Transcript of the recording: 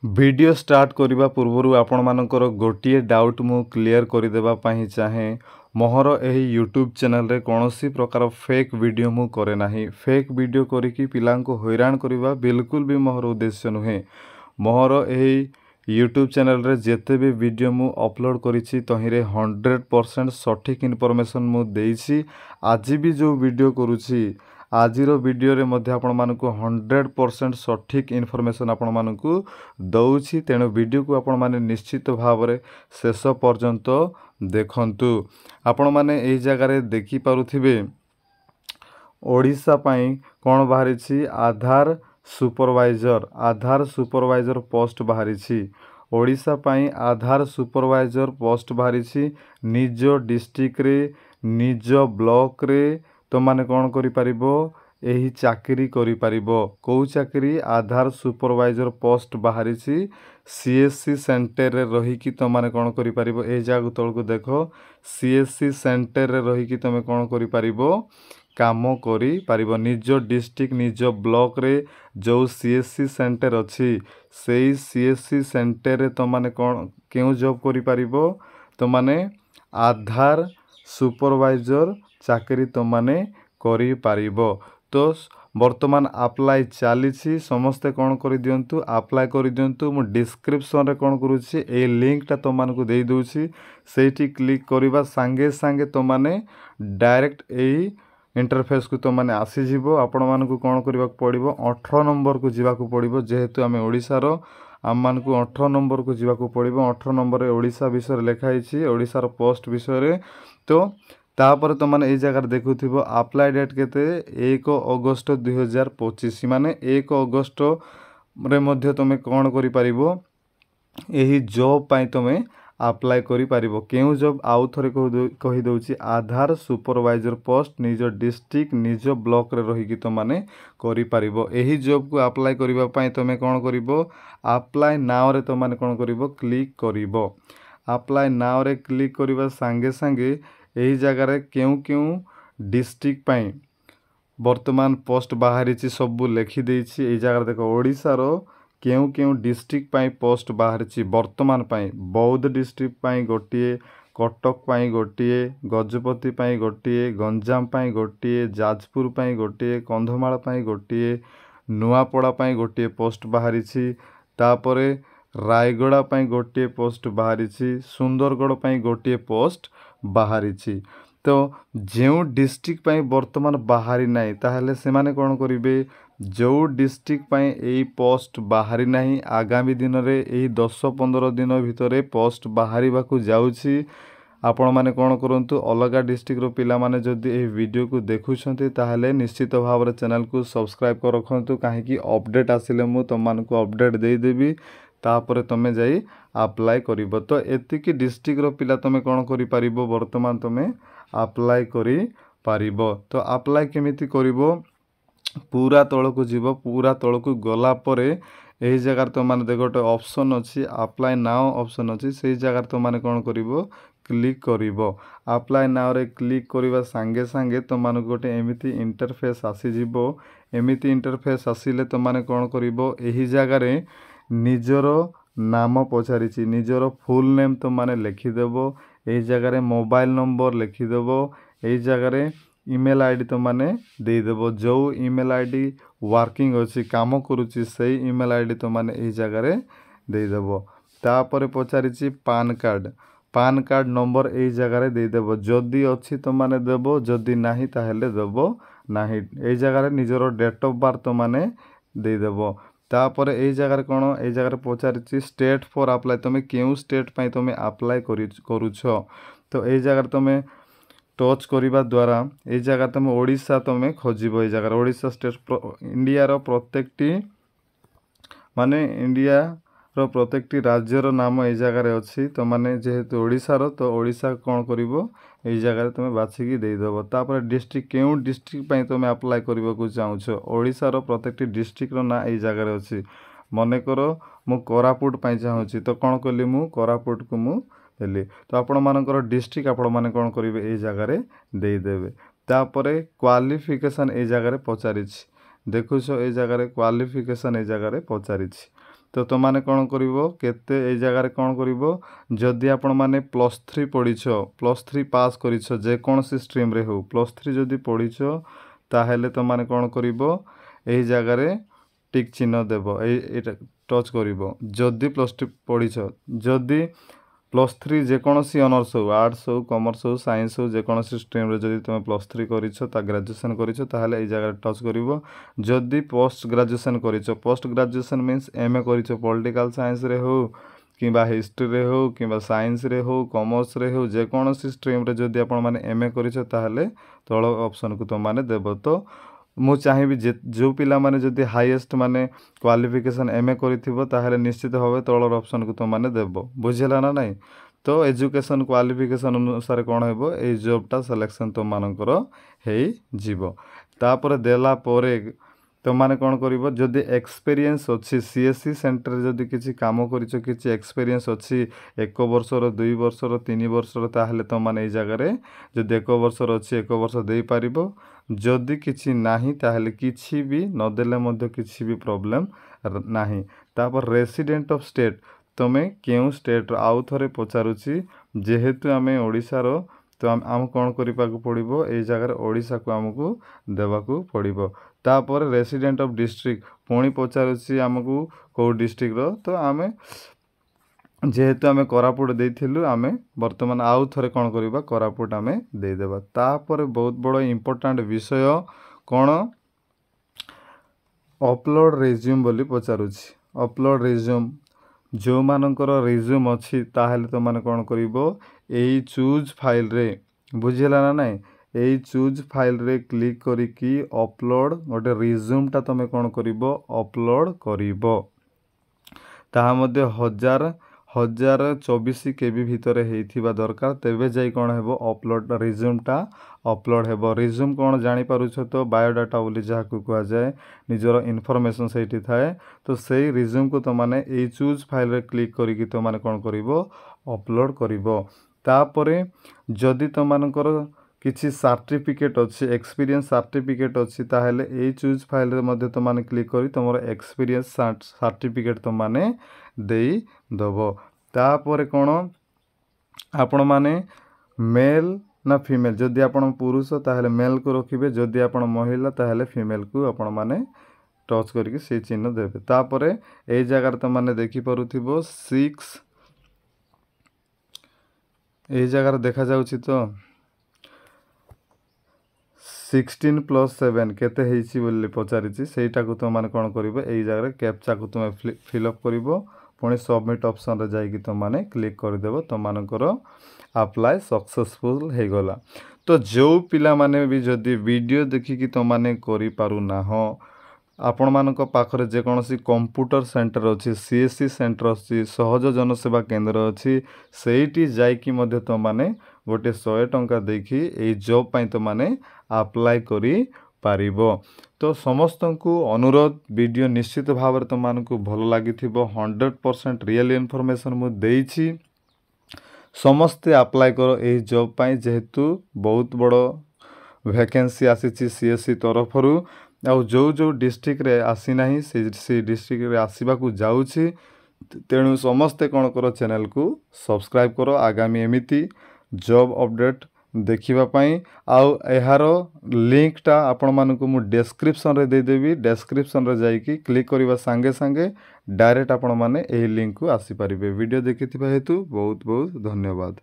Video start करने पूर्व आपण मानकर गोटे डाउट मु क्लियर करदेवाई चाहे मोहर यही यूट्यूब चैनल रे कौन सी प्रकार फेक वीडियो मु करे नाही। फेक वीडियो करिकी पिला को हैरान करवा बिल्कुल भी मोहर उद्देश्य नुहे। मोहर यही यूट्यूब चैनल रे जेते भी वीडियो मु अपलोड करिछि तहिरे 100% सठिक इनफॉरमेशन मु देइछि। आज भी जो वीडियो करुछि आजिर वीडियो रे मध्य आपण मानकु 100% सठिक इनफॉरमेशन आपण मानकु दउछि। तेणु वीडियो को आपण माने निश्चित भाव रे शेष पर्यंत देखंतु। आपण माने एई जगह रे देखि पारुथिबे ओडिशा पई कोन बाहरिछि आधार सुपरवाइजर पोस्ट बाहरिछि। ओडिशा पई आधार सुपरवाइजर पोस्ट बाहरिछि। निज डिस्ट्रिक्ट रे निज ब्लॉक रे तो माने कौन करि परिबो एही चाकरी करि परिबो। को चाकरी आधार सुपरवाइजर पोस्ट बाहरिछि। सीएससी सेंटर रे रही कि तो माने कौन करि परिबो ए जागु तळको देखो सीएससी सेंटर रे रही कि तमे कौन करि परिबो काम करि परिबो। निज डिस्ट्रिक्ट निज ब्लॉक रे जो सीएससी सेंटर अछि सेही सीएससी सेंटर रे तो माने कौन केउ जॉब करि परिबो तो माने आधार सुपरवाइजर चाकरी तो माने करि पारिबो। तो वर्तमान अप्लाई चली समस्ते कौन कर दिंतु अप्लाई कर दिंतु। मु डिस्क्रिप्शन रे कौन करुछि ए लिंकटा तो मानकु दे दूछि सेठी क्लिक करबा संगे संगे तो माने डायरेक्ट एई इंटरफेस को तो माने आसी जिवो। आपण मानकु कौन करबा पड़िबो 18 नंबर को जीवाकू पड़िबो। जेहेतु आमे ओडिसा रो आम मानकु 18 नंबर को जीवाकू पड़िबो। 18 नंबर रे ओडिसा विषय लिखाई छि ओडिसा रो पोस्ट विषय रे। तो तापर तो माने ए जगह देखुथिबो अप्लाई डेट केते 1 अगस्त 2025 माने 1 अगस्त रे मध्य तमे कोन करि परिबो एही जॉब पई तमे अप्लाई करि परिबो। केउ जॉब आउ थरे कहि दउछि आधार सुपरवाइजर पोस्ट निज डिस्ट्रिक्ट निज ब्लॉक रे रही कि तो माने करि परिबो। एही जॉब को अप्लाई करिबा पई तमे कोन करिबो अप्लाई नाउ रे तो माने कोन करिबो क्लिक करिबो। अप्लाई नाउ रे क्लिक करिबा संगे संगे एही जगह रे केउ डिस्ट्रिक्ट पई वर्तमान पोस्ट बाहरिछि सब लिखि देछि। एही जगह देखो ओडिसा रो केउ डिस्ट्रिक्ट पई पोस्ट बाहरिछि वर्तमान पई। बौद्ध डिस्ट्रिक्ट पई गोटिए, कटक पई गोटिए, गजपति पई गोटिए, गंजाम पई गोटिए, जाजपुर पई गोटिए, कंधमाल पई गोटिए, नुआपड़ा पई गोटिए पोस्ट बाहरिछि। तापरे रायगड़ा पई गोटिए पोस्ट बाहरिछि। सुंदरगढ़ पई गोटिए पोस्ट बाहरिछि। तो जो डिस्ट्रिक्ट पई वर्तमान बाहरी नाही ताहले से माने कोन करिवे जो डिस्ट्रिक्ट पई एई पोस्ट बाहरी नाही आगामी दिन रे एई 10-15 दिन भितरे पोस्ट बाहरी बाकू जाउछि। आपण माने कोन करंतु अलगा डिस्ट्रिक्ट रो पिला माने जदी एई वीडियो को देखुछंती ताहले निश्चित भाव रे चैनल को सब्सक्राइब कर रखंतु काहे कि अपडेट आसिले मु तम मानको अपडेट देई देबी तापर तमे जाई अप्लाई करिवो। तो एतिकी डिस्ट्रिक्ट रो पिला तमे कोन करि परिबो वर्तमान तमे अप्लाई करि पारिबो। तो अप्लाई केमिति करिवो पूरा तळ को जीवो। पूरा तळ को गला परे एही जगह तो माने देखो ऑप्शन अछि अप्लाई नाउ ऑप्शन अछि सेही जगह तो माने कोन करिवो क्लिक करिवो। अप्लाई नाउ रे क्लिक करिवा संगे संगे तो माने गोटे एमिति इंटरफेस आसी जिवो। एमिति इंटरफेस आसीले तो माने कोन करिवो एही जगह रे निजरो नाम पचारिछि निजरो फुल नेम तो माने लिखि देबो। एही जगह रे मोबाइल नंबर लिखि देबो। एही जगह रे ईमेल आईडी तो माने दे देबो। जो ईमेल आईडी वर्किंग अछि काम करूछि सेही ईमेल आईडी तो माने एही जगह रे दे देबो। तापरे पचारिछि पान कार्ड नंबर एही जगह रे दे देबो। जदी अछि तो माने देबो जदी नाही ताहेले देबो नाही। एही जगह रे निजरो डेट ऑफ बर्थ तो माने दे देबो। तापर एही जगह कोन एही जगह पचारिछि स्टेट फॉर अप्लाई तमे केउ स्टेट पई तमे अप्लाई करूछो। तो एही जगह तमे टच करिबा द्वारा एही जगह तमे ओडिशा तमे खोजिबो। एही जगह ओडिशा स्टेट इंडिया रो प्रत्येकटी माने इंडिया रो प्रत्येकटी राज्य रो नाम एही जगह रे अछि। तो माने जेहेतु ओडिशा रो तो ओडिशा कोन करिवो एही जगह रे तमे बाछी दे देबो। तापर डिस्ट्रिक्ट केउ डिस्ट्रिक्ट पई तमे अप्लाई करिवो को चाहूछो ओडिशा रो प्रत्येकटी डिस्ट्रिक्ट रो ना एही जगह रे अछि। मने करो मु कोरापुट पई चाहूछि तो कोन कली मु कोरापुट को मु देली। तो आपण मानकर डिस्ट्रिक्ट आपण माने कोन करिवे एही जगह रे दे देबे। तापरे क्वालिफिकेशन एही जगह रे पचारिछि देखुछो एही जगह रे क्वालिफिकेशन एही जगह रे पचारिछि। तो तुमने कौन करिवो केते ए जगार कौन करिवो जदि आपण माने +3 पढ़िछो +3 पास करिछो जे कोनसी स्ट्रीम रे हो +3 जदि पढ़िछो ताहेले तुमने कौन करिवो ए जगार टिक चिन्ह देबो एटा टच करिवो जदि +2 पढ़िछो जदि +3 जेकोसी ऑनर्स हो आर्ट्स हो कॉमर्स हो साइंस हो जेकोसी स्ट्रीम रे जदि तुम +3 करिछो ता ग्रेजुएशन करिछो ताहले ए जगह टच करिवो जदि पोस्ट ग्रेजुएशन करिछो पोस्ट ग्रेजुएशन मींस एमए करिछो पॉलिटिकल साइंस रे हो किंबा हिस्ट्री रे हो किंबा साइंस रे हो कॉमर्स रे हो जेकोसी स्ट्रीम रे जदि आपण माने एमए करिछो ताहले तळ ऑप्शन को तुम माने देबो तो मु चाहिए जो पिला माने जदि हाईएस्ट माने क्वालिफिकेशन एमए करिथिबो ताहले निश्चित भाबे तळर ऑप्शन को तुम माने देबो बुझिला ना नहीं तो एजुकेशन क्वालिफिकेशन अनुसार कौन हेबो ए जॉबटा सिलेक्शन तुम मानकर हे जीवो तापर देला परे तुम माने कौन करिवो जदि एक्सपीरियंस अछि सीएससी सेंटर जदि किछि काम करिछो किछि एक्सपीरियंस अछि 1 वर्षर 2 वर्षर 3 वर्षर ताहले तुम माने ए जगह रे जदि 1 वर्षर अछि 1 वर्ष देई पारिबो जदि किछि नाही ताहले किछि भी न देले मध्ये किछि भी प्रॉब्लम नाही तापर रेसिडेंट ऑफ स्टेट तमें केउ स्टेट आउ थरे पचारुछि जेहेतु आमे ओडिसा रो तो आम कौन करने पड़ो ये जगह ओडिशा को आमको देवाकू पड़ो तापर रेसिडेंट ऑफ डिस्ट्रिक्ट पुणी पचारुछि आमको कौ डिस्ट्रिक्ट रो तो आमे जेहेतु आमे कोरापुट देइथिलु आमे वर्तमान आउ थरे कौन करबा कोरापुट आमे दे देबा तापर बहुत बड़ इंपोर्टेंट विषय कौन अपलोड रिज्यूम बोली पचारुछि अपलोड रिज्यूम जो मानकर रिज्यूम अच्छी ताहले तो माने कौन करिवो एई चूज फाइल रे बुझिला ना नहीं एई चूज फाइल रे क्लिक करिकी अपलोड गोटे रिज्यूम टा तमे कौन करिवो अपलोड करिवो ताहा मध्ये 1024 केबी भितर हेइथिबा दरकार तेबे जाई कौन हेबो अपलोड रिज्यूम टा अपलोड हेबो रिज्यूम कौन जानी पारुछ तो बायोडाटा बोली जहाकू कहा जाए निजर इनफॉरमेशन सेठी थाए तो सेही रिज्यूम को तो माने ए चूज फाइल रे क्लिक करिकी तो माने कौन करिवो अपलोड करिवो तापरे जदि तो मानकर किछि सर्टिफिकेट अछि एक्सपीरियंस सर्टिफिकेट अछि ताहेले ए चूज फाइल रे मध्ये तो माने क्लिक करी तमरो एक्सपीरियंस सर्टिफिकेट तो माने देई दबो तापरे कोन आपण माने मेल ना फीमेल जदि आपण पुरुष ताहेले मेल को रखिबे जदि आपण महिला ताहेले फीमेल को आपण माने टच करके से चिन्ह देबे तापरे ए जगह तो माने देखि परुथिबो 6 ए जगह देखा जाउछि तो 16+7 केते हेछि बोली पचारिछि सेटा को तो माने कोन करिवो एई जगह कैप्चा को तुम फिल अप करिवो पुणी सबमिट ऑप्शन रे जाई कि तुम माने क्लिक कर देबो तुम मानकर अप्लाई सक्सेसफुल हे गला तो जो पिला माने भी जदि वीडियो देखि कि तुम माने करि पारु ना हो आपण मानक पाखरे जे कोनसी कंप्यूटर सेंटर अछि सीएससी सेंटर अछि सहज जनसेवा केंद्र अछि सेठी जाई कि मध्ये तुम माने गोटे 100 टंका देखि ए जॉब पई तुम माने अप्लाई करि पारिबो तो समस्त को अनुरोध वीडियो निश्चित भाव तुम मानकु भल लागि 100% रियल इनफॉरमेशन मु देइछि समस्ते अप्लाई करो ए जॉब पाई जेहेतु बहुत बड़ वैकेंसी आसीछि सीएससी तरफरु आ जो डिस्ट्रिक्ट रे आसी नाही से डिस्ट्रिक्ट रे आसीबा को जाउछि तेणु समस्ते कोन करो चैनल को सब्सक्राइब करो आगामी एमिति जॉब अपडेट देखिबा पाई आउ एहारो लिंक टा आपण मानकु मु डिस्क्रिप्शन रे दे देबी डिस्क्रिप्शन रे जाई कि क्लिक करिबा संगे संगे डायरेक्ट आपण माने एही लिंक को आसी परिबे वीडियो देखिथिबा हेतु बहुत बहुत धन्यवाद।